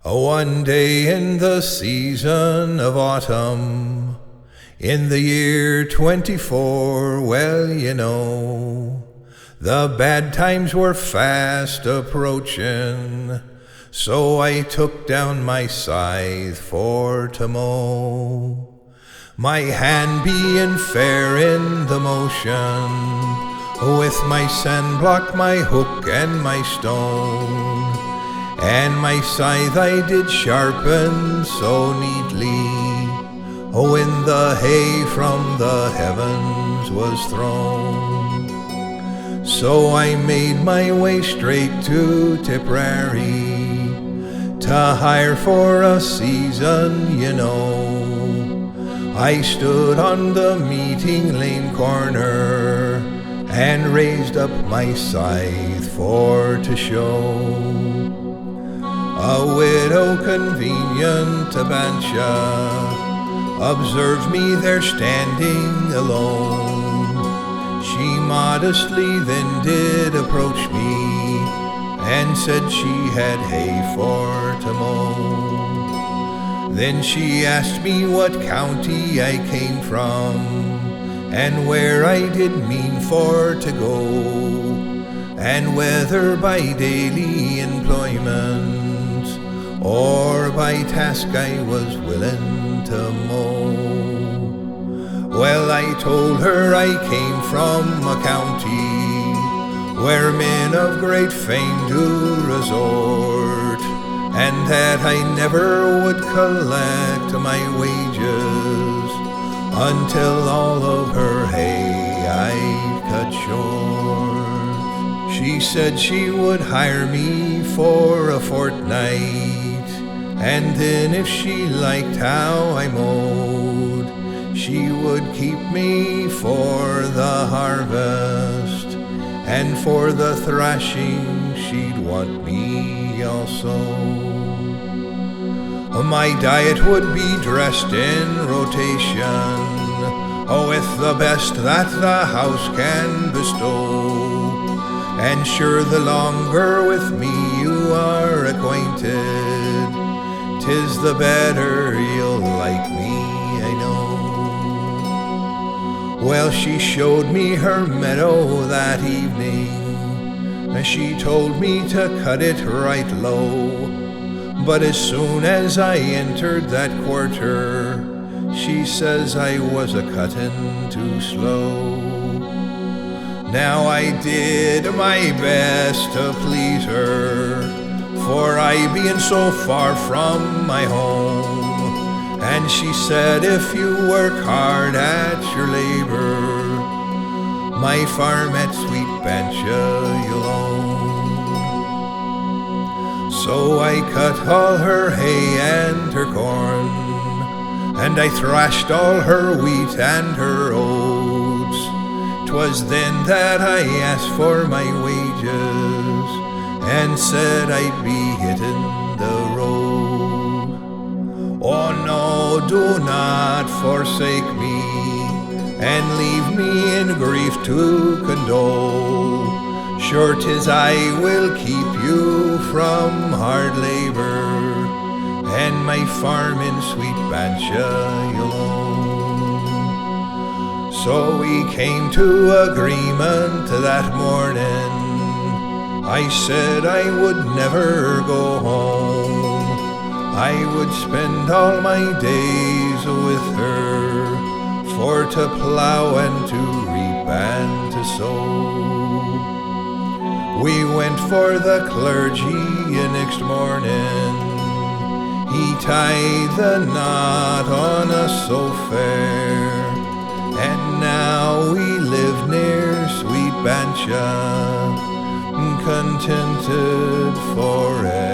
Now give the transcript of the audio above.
One day in the season of autumn, in the year 24, well, you know, the bad times were fast approaching, so I took down my scythe for to mow. My hand being fair in the motion, with my sandblock, my hook, and my stone, and my scythe I did sharpen so neatly, when the hay from the heavens was thrown. So I made my way straight to Tipperary, to hire for a season, you know. I stood on the Meeting Lane corner, and raised up my scythe for to show. A widow convenient to Bancha observed me there standing alone. She modestly then did approach me, and said she had hay for to mow. Then she asked me what county I came from, and where I did mean for to go, and whether by daily employment or by task I was willing to mow. Well, I told her I came from a county where men of great fame do resort, and that I never would collect my wages until all of her hay I'd cut short. She said she would hire me for a fortnight, and then if she liked how I mowed, she would keep me for the harvest, and for the thrashing she'd want me also. My diet would be dressed in rotation, with the best that the house can bestow. And sure, the longer with me you are acquainted, 'tis the better you'll like me, I know. Well, she showed me her meadow that evening, and she told me to cut it right low. But as soon as I entered that quarter, she says I was a-cuttin' too slow. Now I did my best to please her, for I being so far from my home. And she said, if you work hard at your labor, my farm at Sweet Bancha you'll own. So I cut all her hay and her corn, and I thrashed all her wheat and her oats. 'Twas then that I asked for my wages, and said I'd be hitting the road. Oh no, do not forsake me, and leave me in grief to condole. Sure 'tis I will keep you from hard labor, and my farm in Sweet Bancha you'll own. So we came to agreement that morning. I said I would never go home. I would spend all my days with her, for to plow and to reap and to sow. We went for the clergy next morning. He tied the knot on us so fair, and now we live near Sweet Bancha, contented forever.